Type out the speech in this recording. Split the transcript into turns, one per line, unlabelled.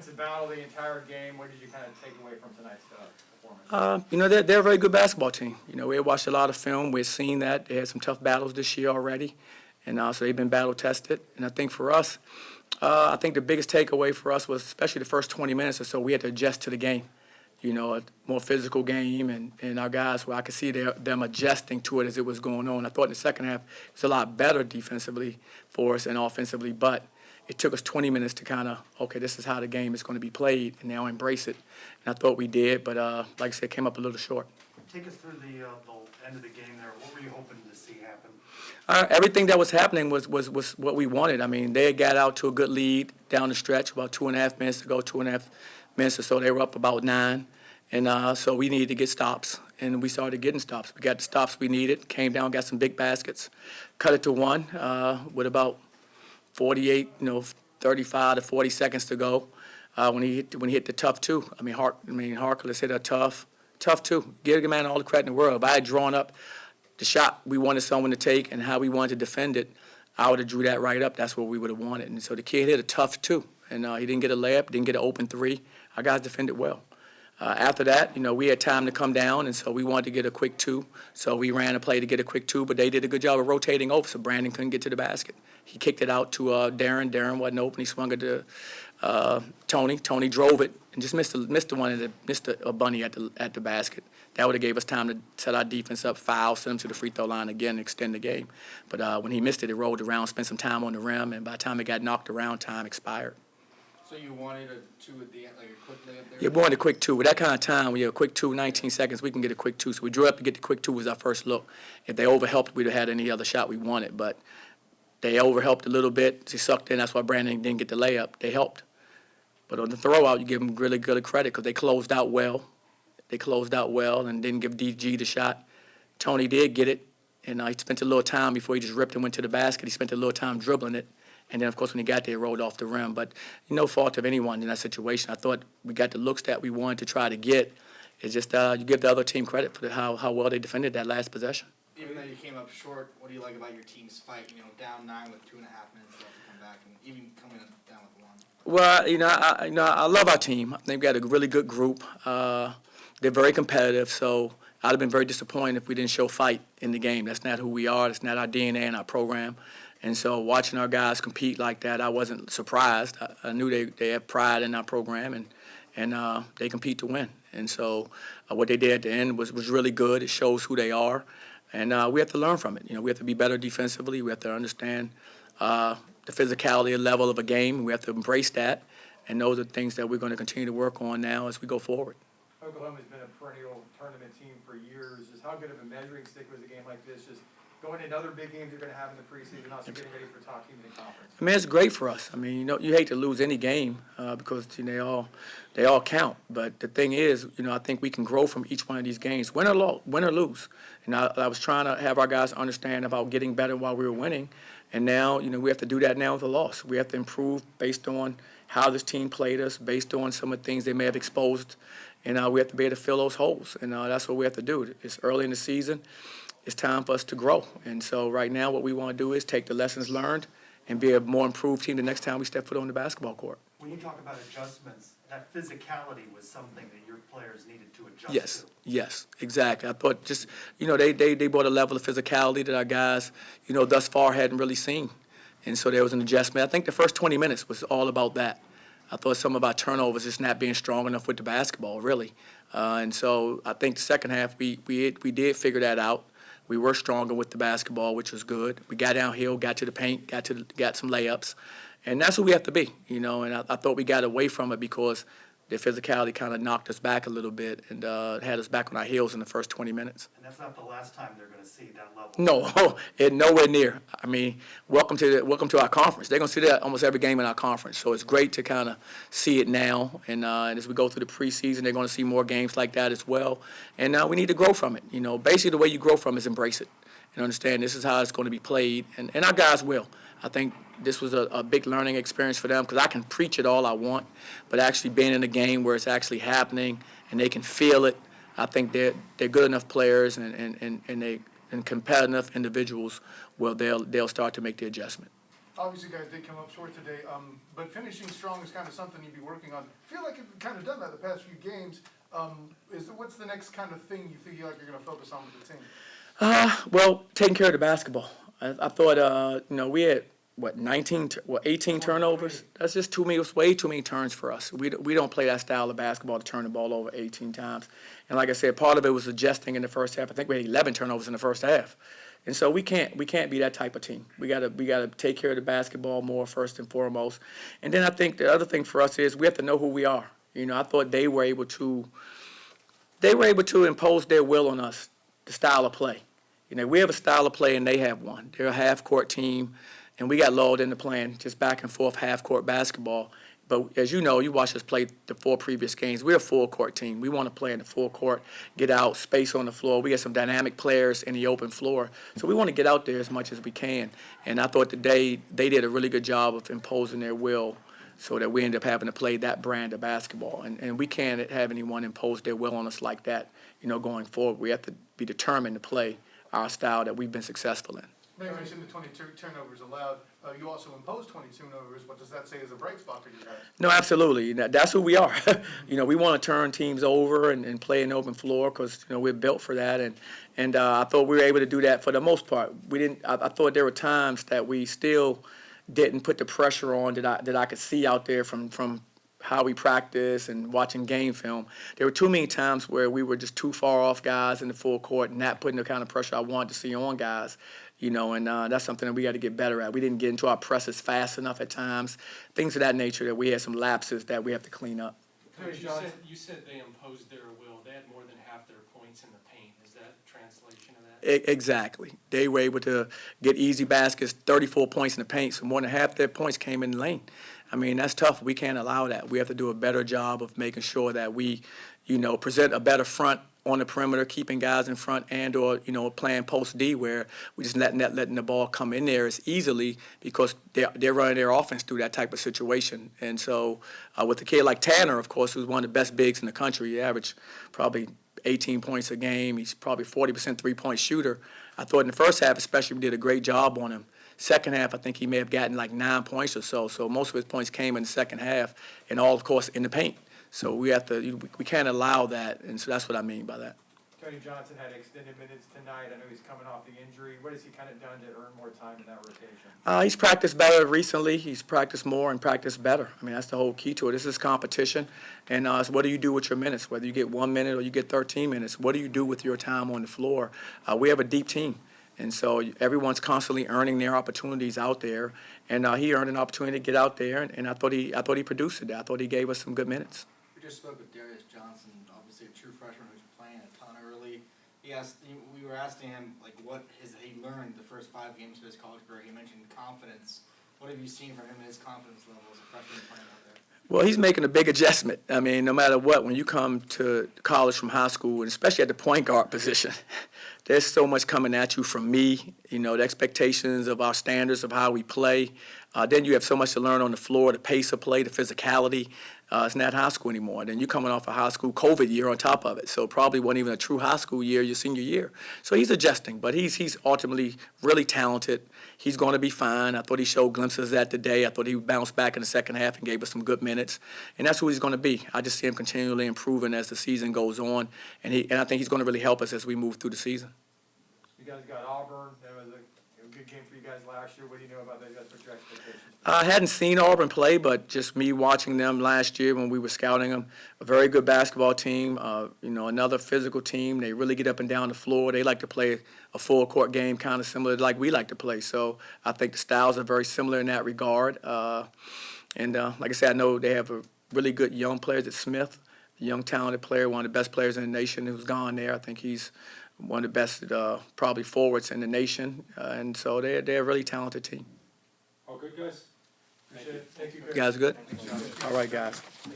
defensive battle the entire game. What did you kind of take away from tonight's performance?
They're a very good basketball team. We had watched a lot of film. We've seen that. They had some tough battles this year already, and so they've been battle tested. And I think for us, I think the biggest takeaway for us was especially the first 20 minutes or so, we had to adjust to the game. A more physical game, and our guys, where I could see them adjusting to it as it was going on. I thought in the second half it was a lot better defensively for us and offensively, but it took us 20 minutes to kind of, okay, this is how the game is going to be played, and now embrace it. And I thought we did, but like I said, came up a little short.
Take us through the end of the game there. What were you hoping to see happen?
Everything that was happening was what we wanted. I mean, they had got out to a good lead down the stretch, about 2.5 minutes to go, 2.5 minutes or so. They were up about 9, and so we needed to get stops, and we started getting stops. We got the stops we needed, came down, got some big baskets, cut it to 1 with about 48, 35 to 40 seconds to go. When he hit the tough 2, Harkless hit a tough 2. Give the man all the credit in the world. If I had drawn up the shot we wanted someone to take and how we wanted to defend it, I would have drew that right up. That's what we would have wanted. And so the kid hit a tough 2, and he didn't get a layup, didn't get an open 3. Our guys defended well. After that, we had time to come down, and so we wanted to get a quick 2. So we ran a play to get a quick 2, but they did a good job of rotating over, so Brandon couldn't get to the basket. He kicked it out to Darren. Darren wasn't open. He swung it to Tony. Tony drove it and just missed a bunny at the basket. That would have gave us time to set our defense up, foul, send them to the free throw line again, and extend the game. But when he missed it, it rolled around, spent some time on the rim, and by the time it got knocked around, time expired.
So you wanted a 2 at the end, like a quick layup there?
Yeah, we wanted a quick 2. With that kind of time, when you have a quick 2, 19 seconds, we can get a quick 2. So we drew up to get the quick 2 was our first look. If they overhelped, we'd have had any other shot we wanted. But they overhelped a little bit. She sucked in. That's why Brandon didn't get the layup. They helped. But on the throwout, you give them really good credit because they closed out well. They closed out well and didn't give DG the shot. Tony did get it, and he spent a little time before he just ripped and went to the basket. He spent a little time dribbling it. And then, of course, when he got there, it rolled off the rim. But no fault of anyone in that situation. I thought we got the looks that we wanted to try to get. It's just you give the other team credit for how well they defended that last possession.
Even though you came up short, what do you like about your team's fight? Down 9 with 2.5 minutes left to come back, and even coming down with 1.
Well, I love our team. I think we got a really good group. They're very competitive, so I'd have been very disappointed if we didn't show fight in the game. That's not who we are. That's not our DNA and our program. And so watching our guys compete like that, I wasn't surprised. I knew they have pride in our program, and they compete to win. And so what they did at the end was really good. It shows who they are. And we have to learn from it. We have to be better defensively. We have to understand the physicality level of a game. We have to embrace that. And those are things that we're going to continue to work on now as we go forward.
Oklahoma's been a perennial tournament team for years. Just how good of a measuring stick was a game like this? Just going into other big games you're going to have in the preseason, also getting ready for top team in the conference.
It's great for us. You hate to lose any game because they all count. But the thing is, I think we can grow from each one of these games, win or lose. And I was trying to have our guys understand about getting better while we were winning. And now, we have to do that now with a loss. We have to improve based on how this team played us, based on some of the things they may have exposed. And we have to be able to fill those holes. And that's what we have to do. It's early in the season. It's time for us to grow. And so right now what we want to do is take the lessons learned and be a more improved team the next time we step foot on the basketball court.
When you talk about adjustments, that physicality was something that your players needed to adjust to.
Yes, exactly. I thought just, they brought a level of physicality that our guys, thus far hadn't really seen. And so there was an adjustment. I think the first 20 minutes was all about that. I thought some of our turnovers just not being strong enough with the basketball, really. And so I think the second half we did figure that out. We were stronger with the basketball, which was good. We got downhill, got to the paint, got some layups. And that's what we have to be, And I thought we got away from it because their physicality kind of knocked us back a little bit and had us back on our heels in the first 20 minutes.
And that's not the last time they're going to see that level.
No, and nowhere near. Welcome to our conference. They're going to see that almost every game in our conference. So it's great to kind of see it now. And as we go through the preseason, they're going to see more games like that as well. And now we need to grow from it. Basically the way you grow from it is embrace it and understand this is how it's going to be played. And our guys will. I think this was a big learning experience for them because I can preach it all I want, but actually being in a game where it's actually happening and they can feel it, I think they're good enough players and competitive enough individuals where they'll start to make the adjustment.
Obviously, you guys did come up short today, but finishing strong is kind of something you'd be working on. I feel like you've kind of done that the past few games. What's the next kind of thing you feel like you're going to focus on with the team?
Well, taking care of the basketball. I thought, we had, 18 turnovers? That's just too many, it's way too many turns for us. We don't play that style of basketball to turn the ball over 18 times. And like I said, part of it was adjusting in the first half. I think we had 11 turnovers in the first half. And so we can't be that type of team. We gotta take care of the basketball more first and foremost. And then I think the other thing for us is we have to know who we are. I thought they were able to impose their will on us, the style of play. We have a style of play and they have one. They're a half-court team, and we got lulled into playing just back and forth half-court basketball. But as you know, you watched us play the 4 previous games. We're a full-court team. We want to play in the full court, get out, space on the floor. We got some dynamic players in the open floor. So we want to get out there as much as we can. And I thought today they did a really good job of imposing their will so that we end up having to play that brand of basketball. And we can't have anyone impose their will on us like that, going forward. We have to be determined to play our style that we've been successful in.
You mentioned the 22 turnovers allowed. You also imposed 22 turnovers. What does that say is a bright spot for you guys?
No, absolutely. That's who we are. We want to turn teams over and play in the open floor because, we're built for that. And I thought we were able to do that for the most part. I thought there were times that we still didn't put the pressure on that I could see out there from how we practice and watching game film. There were too many times where we were just too far off guys in the full court and not putting the kind of pressure I wanted to see on guys. And that's something that we got to get better at. We didn't get into our presses fast enough at times, things of that nature that we had some lapses that we have to clean up.
Coach, you said they imposed their will. They had more than half their points in the paint. Is that a translation of that?
Exactly. They were able to get easy baskets, 34 points in the paint, so more than half their points came in the lane. I mean, that's tough. We can't allow that. We have to do a better job of making sure that we, present a better front on the perimeter, keeping guys in front and/or playing post D where we just letting the ball come in there as easily because they're running their offense through that type of situation. And so with a kid like Tanner, of course, who's one of the best bigs in the country, he averaged probably 18 points a game. He's probably 40% three-point shooter. I thought in the first half, especially, we did a great job on him. Second half, I think he may have gotten like 9 points or so. So most of his points came in the second half, and all, of course, in the paint. So we can't allow that, and so that's what I mean by that.
Tony Johnson had extended minutes tonight. I know he's coming off the injury. What has he kind of done to earn more time in that rotation?
He's practiced better recently. He's practiced more and practiced better. I mean, that's the whole key to it. This is competition, and so what do you do with your minutes? Whether you get 1 minute or you get 13 minutes, what do you do with your time on the floor? We have a deep team. And so everyone's constantly earning their opportunities out there, and he earned an opportunity to get out there, and I thought he produced it. I thought he gave us some good minutes.
We just spoke with Darius Johnson, obviously a true freshman who's playing a ton early. We were asking him what he learned the first 5 games of his college career. He mentioned confidence. What have you seen from him and his confidence level as a freshman playing out there?
Well, he's making a big adjustment. I mean, no matter what, when you come to college from high school, and especially at the point guard position, there's so much coming at you from me, the expectations of our standards of how we play. Then you have so much to learn on the floor, the pace of play, the physicality. It's not high school anymore. Then you're coming off a high school COVID year on top of it. So probably wasn't even a true high school year your senior year. So he's adjusting, but he's ultimately really talented. He's going to be fine. I thought he showed glimpses of that today. I thought he bounced back in the second half and gave us some good minutes. And that's who he's going to be. I just see him continually improving as the season goes on. And I think he's going to really help us as we move through the season.
You guys got Auburn. That was a good game for you guys last year. What do you know about that? What's your expectations?
I hadn't seen Auburn play, but just me watching them last year when we were scouting them, a very good basketball team, another physical team. They really get up and down the floor. They like to play a full court game kind of similar to like we like to play. So I think the styles are very similar in that regard. And like I said, I know they have a really good young players at Smith, a young talented player, one of the best players in the nation who's gone there. I think he's one of the best probably forwards in the nation. And so they're a really talented team.
All good, guys?
Appreciate it. Thank you.
You guys good? All right, guys.